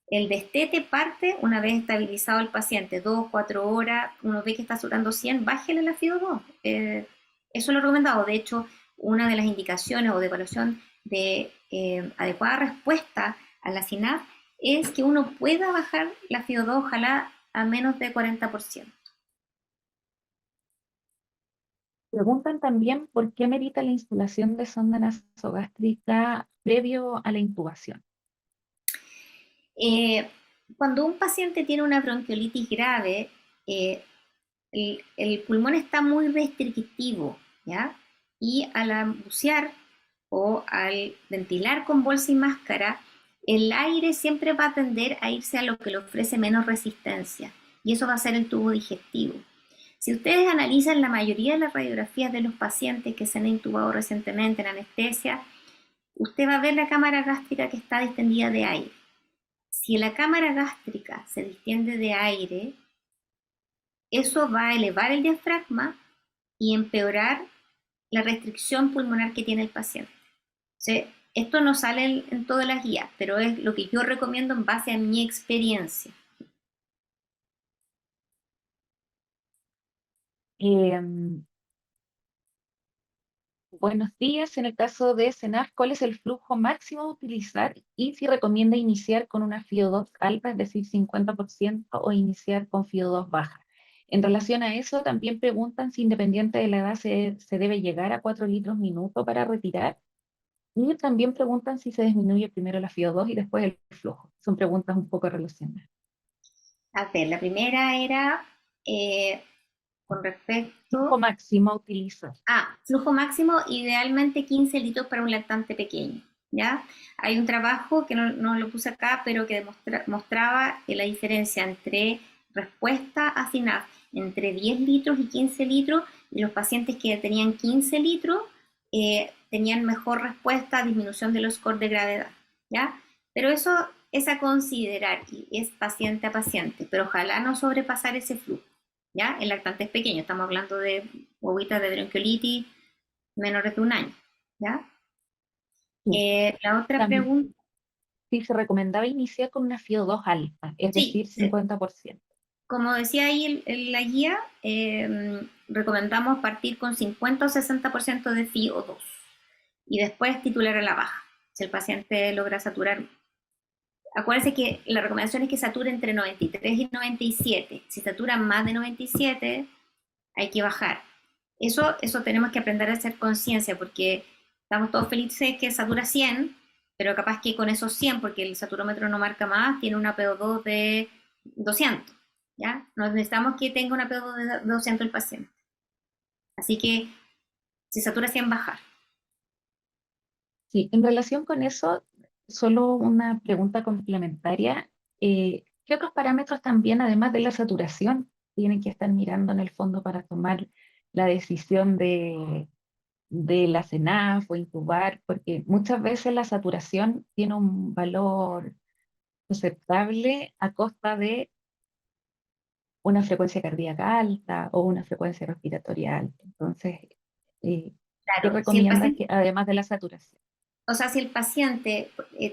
el destete parte una vez estabilizado el paciente, 2, 4 horas, uno ve que está saturando 100, bájele la FIO2. Eso es lo recomendado. De hecho, una de las indicaciones o de evaluación de adecuada respuesta a la SINAP es que uno pueda bajar la FIO2, ojalá a menos de 40%. Preguntan también por qué merita la instalación de sonda nasogástrica previo a la intubación. Eh, Cuando un paciente tiene una bronquiolitis grave, eh, el pulmón está muy restrictivo, ¿ya? Y al bucear o al ventilar con bolsa y máscara, el aire siempre va a tender a irse a lo que le ofrece menos resistencia, y eso va a ser el tubo digestivo. Si ustedes analizan la mayoría de las radiografías de los pacientes que se han intubado recientemente en anestesia, usted va a ver la cámara gástrica que está distendida de aire. Si la cámara gástrica se distiende de aire, eso va a elevar el diafragma y empeorar la restricción pulmonar que tiene el paciente. O sea, esto no sale en todas las guías, pero es lo que yo recomiendo en base a mi experiencia. Em, Buenos días. En el caso de CENAF, ¿cuál es el flujo máximo a utilizar y si recomienda iniciar con una FIO2 alta, es decir, 50%, o iniciar con FIO2 baja? En relación a eso, también preguntan si independiente de la edad se debe llegar a 4 litros minuto para retirar. Y también preguntan si se disminuye primero la FIO2 y después el flujo. Son preguntas un poco relacionadas. A ver, la primera era eh, con Flujo respecto máximo a utilizar. a flujo máximo, idealmente 15 litros para un lactante pequeño. ¿Ya? Hay un trabajo que no lo puse acá, pero que mostraba la diferencia entre respuesta a SINAF entre 10 litros y 15 litros, y los pacientes que tenían 15 litros tenían mejor respuesta a disminución de los scores de gravedad. ¿Ya? Pero eso es a considerar y es paciente a paciente, pero ojalá no sobrepasar ese flujo. ¿Ya? El lactante es pequeño, estamos hablando de bobitas de bronquiolitis menores de un año. ¿Ya? Sí. La otra También, pregunta, si se recomendaba iniciar con una FIO2 alta, es sí, decir, 50%. como decía ahí en la guía, recomendamos partir con 50 o 60% de FiO2 y después titular a la baja, si el paciente logra saturar. Acuérdense que la recomendación es que sature entre 93 y 97. Si satura más de 97, hay que bajar. Eso tenemos que aprender a hacer conciencia, porque estamos todos felices que satura 100, pero capaz que con esos 100, porque el saturómetro no marca más, tiene una PO2 de 200, ¿ya? No necesitamos que tenga una PO2 de 200 el paciente. Así que si satura 100, bajar. Sí, en relación con eso, solo una pregunta complementaria. ¿Qué otros parámetros también, además de la saturación, tienen que estar mirando en el fondo para tomar la decisión de la CENAF o intubar? Porque muchas veces la saturación tiene un valor aceptable a costa de una frecuencia cardíaca alta o una frecuencia respiratoria alta. Entonces, eh, ¿qué Claro, si el recomiendas paciente, que, además de la saturación? o sea, si el paciente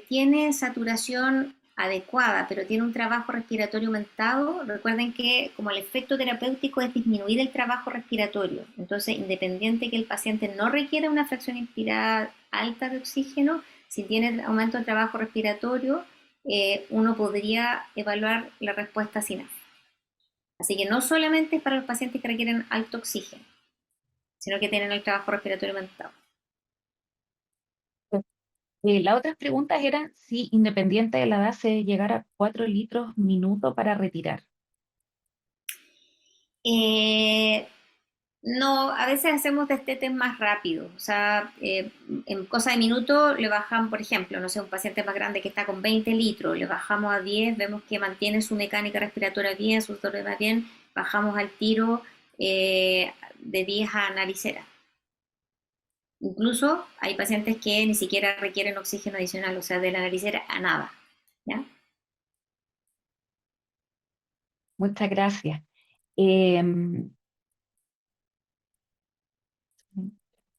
tiene saturación adecuada, pero tiene un trabajo respiratorio aumentado, recuerden que como el efecto terapéutico es disminuir el trabajo respiratorio. Entonces, independiente que el paciente no requiera una fracción inspirada alta de oxígeno, si tiene aumento del trabajo respiratorio, uno podría evaluar la respuesta SINAF. Así que no solamente es para los pacientes que requieren alto oxígeno, sino que tienen el trabajo respiratorio aumentado. Las otras preguntas eran si independiente de la edad se debe llegar a 4 litros minuto para retirar. Eh, No, a veces hacemos destetes más rápido, o sea, en cosa de minutos le bajan, por ejemplo, no sé, un paciente más grande que está con 20 litros, le bajamos a 10, vemos que mantiene su mecánica respiratoria bien, su va bien, bajamos al tiro de 10 a naricera. Incluso hay pacientes que ni siquiera requieren oxígeno adicional, o sea, de la naricera a nada, ¿ya? Muchas gracias. Em,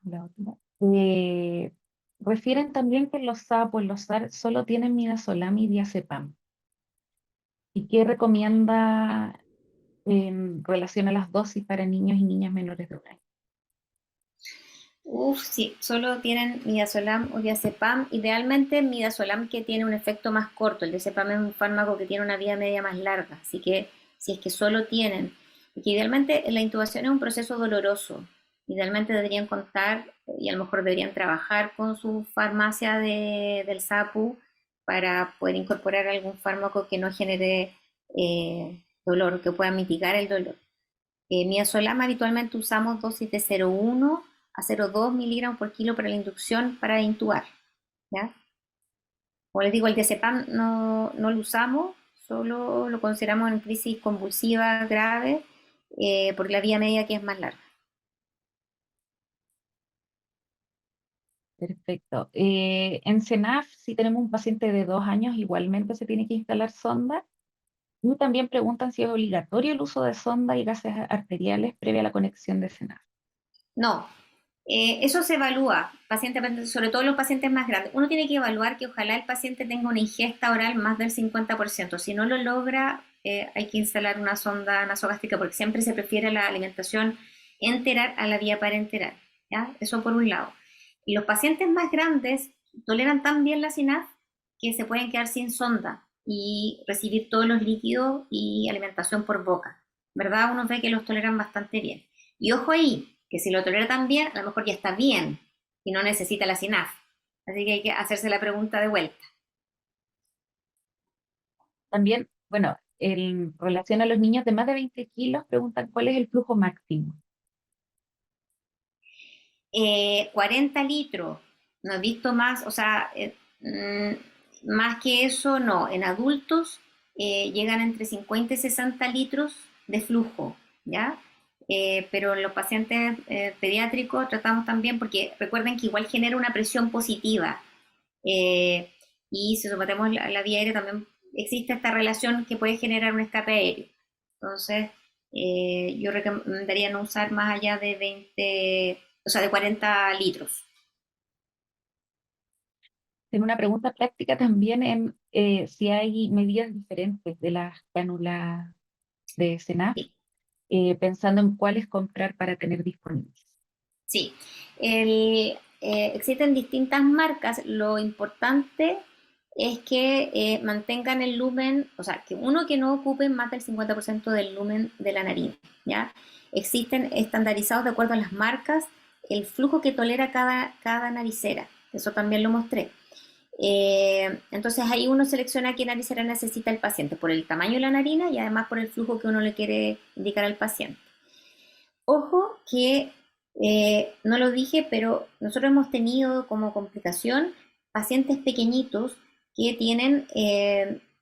la otra. Refieren también que los sapos, los SAR, solo tienen midazolam y diazepam. ¿Y qué recomienda en relación a las dosis para niños y niñas menores de un año? Uf, sí, solo tienen midazolam o diazepam. Idealmente midazolam que tiene un efecto más corto. El diazepam es un fármaco que tiene una vida media más larga. Así que si es que solo tienen, porque idealmente la intubación es un proceso doloroso. Idealmente deberían contar y a lo mejor deberían trabajar con su farmacia del SAPU para poder incorporar algún fármaco que no genere dolor, que pueda mitigar el dolor. Midazolam habitualmente usamos dosis de 0,1 a 0,2 miligramos por kilo para la inducción para intubar, ¿ya? Como les digo, el diazepam no lo usamos, solo lo consideramos en crisis convulsiva grave, por la vía media que es más larga. Perfecto. En CENAF, si tenemos un paciente de 2 años, igualmente se tiene que instalar sonda. Y también preguntan si es obligatorio el uso de sonda y gases arteriales previa a la conexión de CENAF. No, eso se evalúa, paciente, sobre todo los pacientes más grandes. Uno tiene que evaluar que ojalá el paciente tenga una ingesta oral más del 50%. Si no lo logra, hay que instalar una sonda nasogástrica porque siempre se prefiere la alimentación enteral a la vía parenteral, ¿ya? Eso por un lado. Y los pacientes más grandes toleran tan bien la SINAF que se pueden quedar sin sonda y recibir todos los líquidos y alimentación por boca. ¿Verdad? Uno ve que los toleran bastante bien. Y ojo ahí, que si lo tolera tan bien, a lo mejor ya está bien y no necesita la SINAF. Así que hay que hacerse la pregunta de vuelta. También, bueno, en relación a los niños de más de 20 kilos, preguntan cuál es el flujo máximo. 40 litros, no he visto más, o sea, más que eso no. En adultos llegan entre 50 y 60 litros de flujo, ¿ya? Pero en los pacientes pediátricos tratamos también, porque recuerden que igual genera una presión positiva. eh, y si sometemos la vía aérea también existe esta relación que puede generar un escape aéreo. Entonces, yo recomendaría no usar más allá de 20, o sea, de 40 litros. Tengo una pregunta práctica también en si hay medidas diferentes de las cánulas de CENAF, Sí, pensando en cuáles comprar para tener disponibles. sí. Existen distintas marcas. Lo importante es que mantengan el lumen, o sea, que uno que no ocupe más del 50% del lumen de la nariz, ¿ya? Existen estandarizados de acuerdo a las marcas el flujo que tolera cada naricera. Eso también lo mostré. Entonces ahí uno selecciona qué naricera necesita el paciente por el tamaño de la narina y además por el flujo que uno le quiere indicar al paciente. Ojo que no lo dije, pero nosotros hemos tenido como complicación pacientes pequeñitos que tienen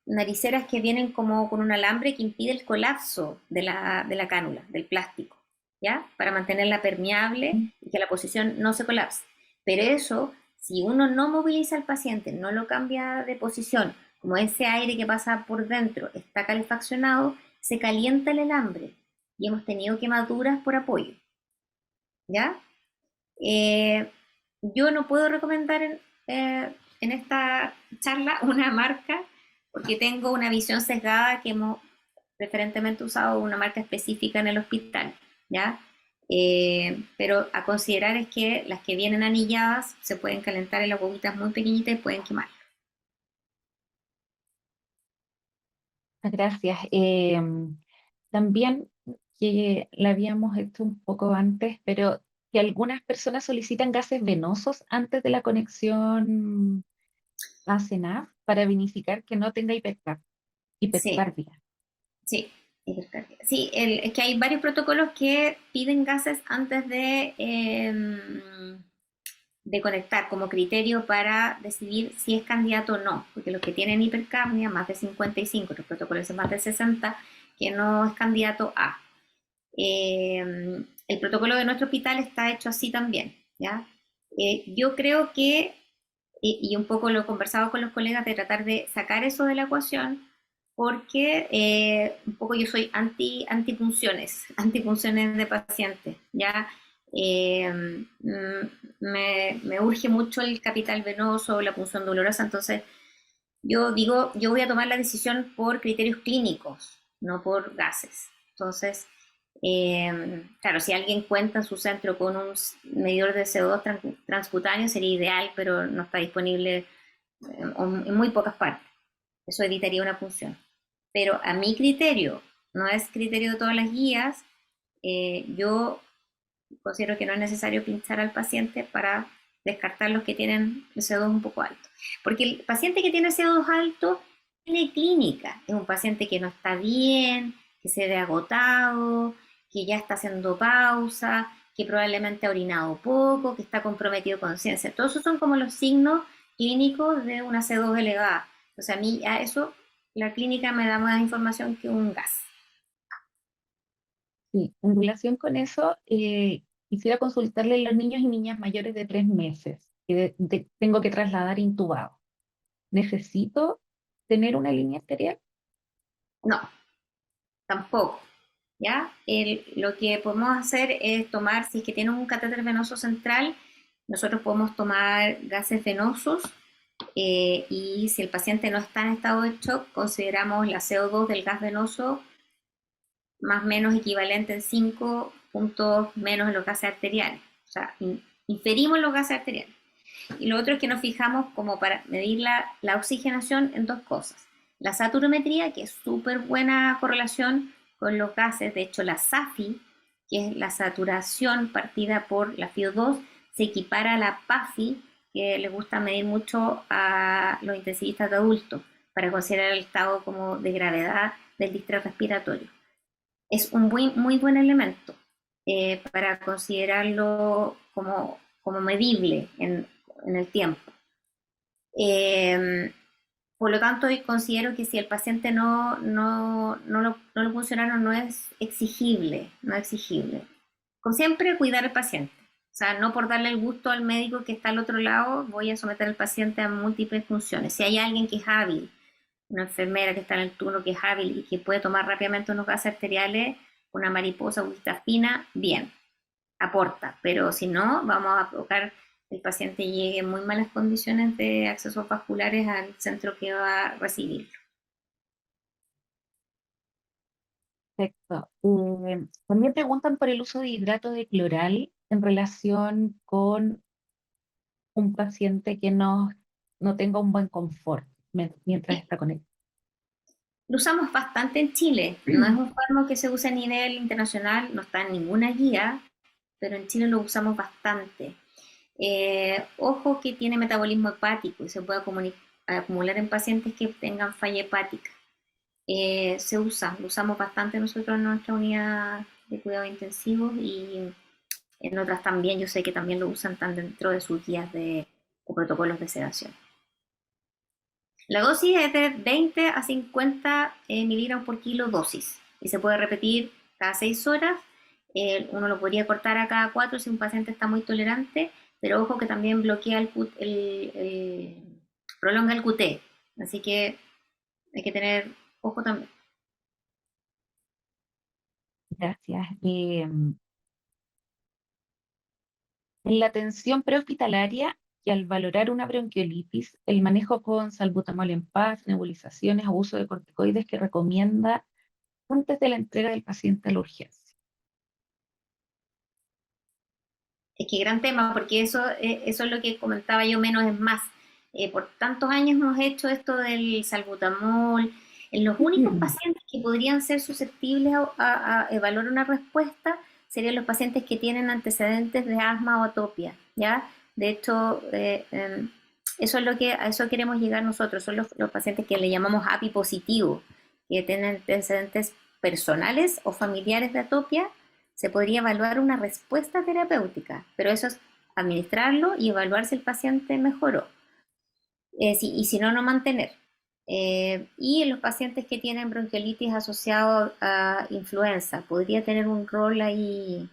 nariceras que vienen como con un alambre que impide el colapso de la cánula, del plástico, ¿ya? Para mantenerla permeable y que la posición no se colapse. Pero eso, si uno no moviliza al paciente, no lo cambia de posición, como ese aire que pasa por dentro está calefaccionado, se calienta el alambre y hemos tenido quemaduras por apoyo, ¿ya? Eh, yo no puedo recomendar en esta charla una marca porque tengo una visión sesgada que hemos preferentemente usado una marca específica en el hospital, ¿ya? Pero a considerar es que las que vienen anilladas se pueden calentar en las bobitas muy pequeñitas y pueden quemar. Gracias. También que la habíamos hecho un poco antes, pero que algunas personas solicitan gases venosos antes de la conexión a CENAF para vinificar que no tenga Sí, hipercarbia. sí, hipercarbia. Sí, es que hay varios protocolos que piden gases antes de conectar como criterio para decidir si es candidato o no, porque los que tienen hipercapnia, más de 55, los protocolos son más de 60, que no es candidato a. El protocolo de nuestro hospital está hecho así también, ¿ya? Yo creo que, y un poco lo he conversado con los colegas, de tratar de sacar eso de la ecuación, porque un poco yo soy antipunciones, antipunciones de pacientes, ¿ya? Me urge mucho el capital venoso, la punción dolorosa, entonces yo digo, yo voy a tomar la decisión por criterios clínicos, no por gases. Entonces, claro, si alguien cuenta en su centro con un medidor de CO2 transcutáneo sería ideal, pero no está disponible en muy pocas partes. Eso evitaría una punción. Pero a mi criterio, no es criterio de todas las guías, yo considero que no es necesario pinchar al paciente para descartar los que tienen el CO2 un poco alto. Porque el paciente que tiene CO2 alto tiene clínica, es un paciente que no está bien, que se ve agotado, que ya está haciendo pausa, que probablemente ha orinado poco, que está comprometido con conciencia. Todos esos son como los signos clínicos de una CO2 elevada. O sea, a mí a eso la clínica me da más información que un gas. Sí, en relación con eso, quisiera consultarle a los niños y niñas mayores de 3 meses que tengo que trasladar intubado. ¿Necesito tener una línea arterial? No, tampoco. ¿Ya? Lo que podemos hacer es tomar, si es que tiene un catéter venoso central, nosotros podemos tomar gases venosos y si el paciente no está en estado de shock, consideramos la CO2 del gas venoso más o menos equivalente en 5 puntos menos en los gases arteriales. O sea, inferimos los gases arteriales. Y lo otro es que nos fijamos como para medir la oxigenación en dos cosas. La saturometría, que es súper buena correlación con los gases. De hecho, la SAFI, que es la saturación partida por la FiO2, se equipara a la PAFI, que le gusta medir mucho a los intensivistas de adultos, para considerar el estado como de gravedad del distrés respiratorio. Es un muy buen elemento para considerarlo como medible en el tiempo. Eh, por lo tanto, considero que si el paciente no lo funcionaron, no es exigible, no es exigible. Como siempre, cuidar al paciente. O sea, no por darle el gusto al médico que está al otro lado, voy a someter al paciente a múltiples funciones. Si hay alguien que es hábil, una enfermera que está en el turno que es hábil y que puede tomar rápidamente unos gases arteriales, una mariposa o fina, bien, aporta. Pero si no, vamos a provocar que el paciente llegue en muy malas condiciones de accesos vasculares al centro que va a recibirlo. Perfecto. También preguntan por el uso de hidrato de cloral en relación con un paciente que no tenga un buen confort mientras está conectado. Lo usamos bastante en Chile, no es un fármaco que se usa a nivel internacional, no está en ninguna guía, pero en Chile lo usamos bastante. Ojo que tiene metabolismo hepático y se puede acumular en pacientes que tengan falla hepática. Lo usamos bastante nosotros en nuestra unidad de cuidados intensivos y en otras también, yo sé que también lo usan tan dentro de sus guías o protocolos de sedación. La dosis es de 20 a 50 miligramos por kilo dosis y se puede repetir cada 6 horas. Uno lo podría cortar a cada 4 si un paciente está muy tolerante, pero ojo que también bloquea prolonga el QT, así que hay que tener ojo también. Gracias. En la atención prehospitalaria y al valorar una bronquiolitis, el manejo con salbutamol en paz, nebulizaciones o uso de corticoides que recomienda antes de la entrega del paciente a la urgencia. Es que gran tema, porque eso es lo que comentaba yo, menos es más. Por tantos años hemos hecho esto del salbutamol. En los únicos pacientes que podrían ser susceptibles a evaluar una respuesta serían los pacientes que tienen antecedentes de asma o atopia, ¿ya? De hecho, eso es a eso queremos llegar nosotros, son los pacientes que le llamamos API positivo, que tienen antecedentes personales o familiares de atopia. Se podría evaluar una respuesta terapéutica, pero eso es administrarlo y evaluar si el paciente mejoró. Y si no, no mantener. Y en los pacientes que tienen bronquiolitis asociado a influenza, podría tener un rol ahí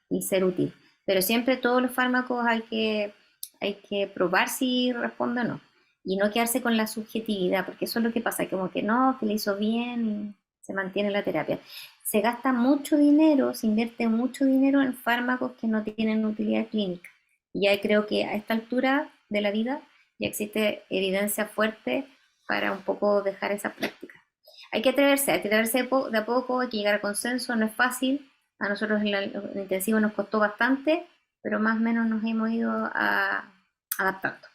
y ser útil. Pero siempre todos los fármacos hay que probar si responde o no. Y no quedarse con la subjetividad, porque eso es lo que pasa, como que no, que le hizo bien y se mantiene la terapia. Se gasta mucho dinero, se invierte mucho dinero en fármacos que no tienen utilidad clínica. Y ya creo que a esta altura de la vida ya existe evidencia fuerte para un poco dejar esa práctica. Hay que atreverse de a poco, hay que llegar a consenso, no es fácil. A nosotros en el intensivo nos costó bastante, pero más o menos nos hemos ido adaptando.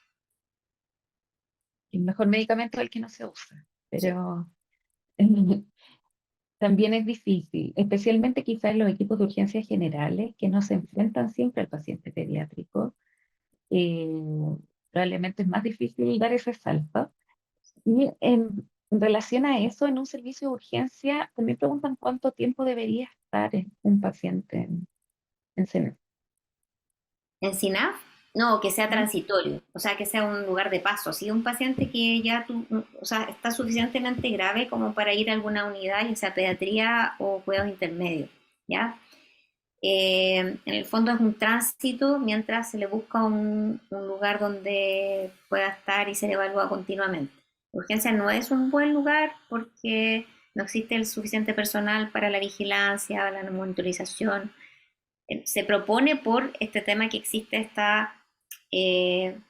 El mejor medicamento es el que no se usa, Sí. pero También es difícil, especialmente quizás en los equipos de urgencias generales que no se enfrentan siempre al paciente pediátrico. eh, Probablemente es más difícil dar ese salto. Y en relación a eso, en un servicio de urgencia, también preguntan cuánto tiempo debería estar un paciente en CENAR. En SINAF, no, que sea ¿Mm? transitorio, o sea, que sea un lugar de paso. Si un paciente que ya o sea, está suficientemente grave como para ir a alguna unidad, ya sea pediatría o cuidados intermedios, ¿ya? En el fondo es un tránsito mientras se le busca un lugar donde pueda estar y ser evaluado continuamente. Urgencia no es un buen lugar porque no existe el suficiente personal para la vigilancia, la monitorización. Se propone por este tema que existe esta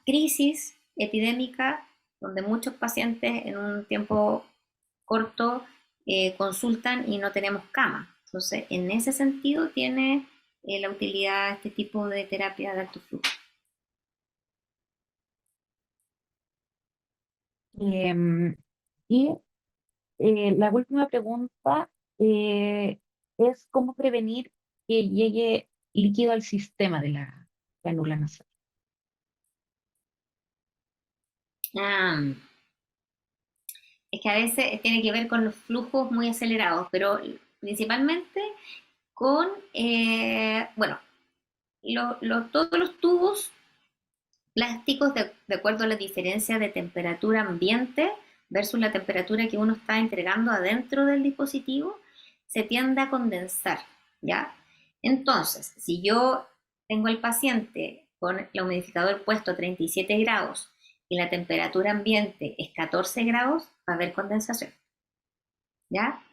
crisis epidémica donde muchos pacientes en un tiempo corto consultan y no tenemos cama. Entonces, en ese sentido tiene la utilidad este tipo de terapia de alto flujo. Em, y la última pregunta eh, es cómo prevenir que llegue líquido al sistema de la cánula nasal. Ah, es que a veces tiene que ver con los flujos muy acelerados, pero principalmente con, bueno, todos los tubos plásticos de acuerdo a la diferencia de temperatura ambiente versus la temperatura que uno está entregando adentro del dispositivo, se tiende a condensar, ¿ya? Entonces, si yo tengo al paciente con el humidificador puesto a 37 grados y la temperatura ambiente es 14 grados, va a haber condensación, ¿ya?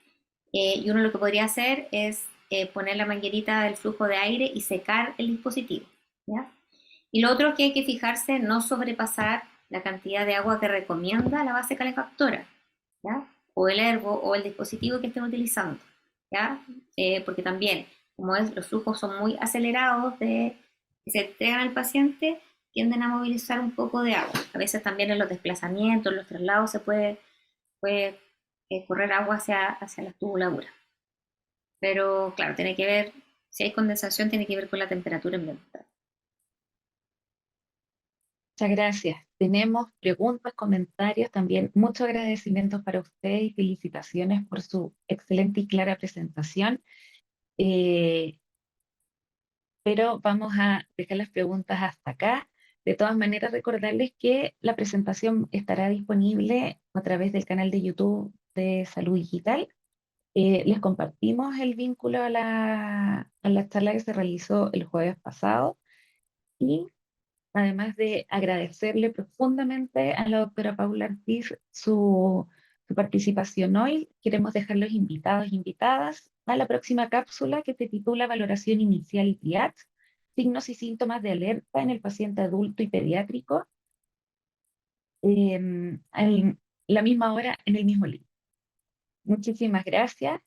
Y uno lo que podría hacer es poner la manguerita del flujo de aire y secar el dispositivo, ¿ya? Y lo otro que hay que fijarse, no sobrepasar la cantidad de agua que recomienda la base calefactora, ¿ya? O el herbo o el dispositivo que estén utilizando, ¿ya? Porque también, como es, los flujos son muy acelerados que se entregan al paciente, tienden a movilizar un poco de agua. A veces también en los desplazamientos, en los traslados, puede correr agua hacia las tubuladuras. Pero claro, tiene que ver, si hay condensación, tiene que ver con la temperatura ambiental. Muchas gracias. Tenemos preguntas, comentarios, también muchos agradecimientos para usted y felicitaciones por su excelente y clara presentación. Eh, pero vamos a dejar las preguntas hasta acá. De todas maneras, recordarles que la presentación estará disponible a través del canal de YouTube de Salud Digital. Les compartimos el vínculo a la charla que se realizó el jueves pasado y además de agradecerle profundamente a la doctora Paula Ortiz su participación hoy, queremos dejarlos invitados e invitadas a la próxima cápsula que se titula Valoración Inicial y TIAT, signos y síntomas de alerta en el paciente adulto y pediátrico, a la misma hora en el mismo libro. Muchísimas gracias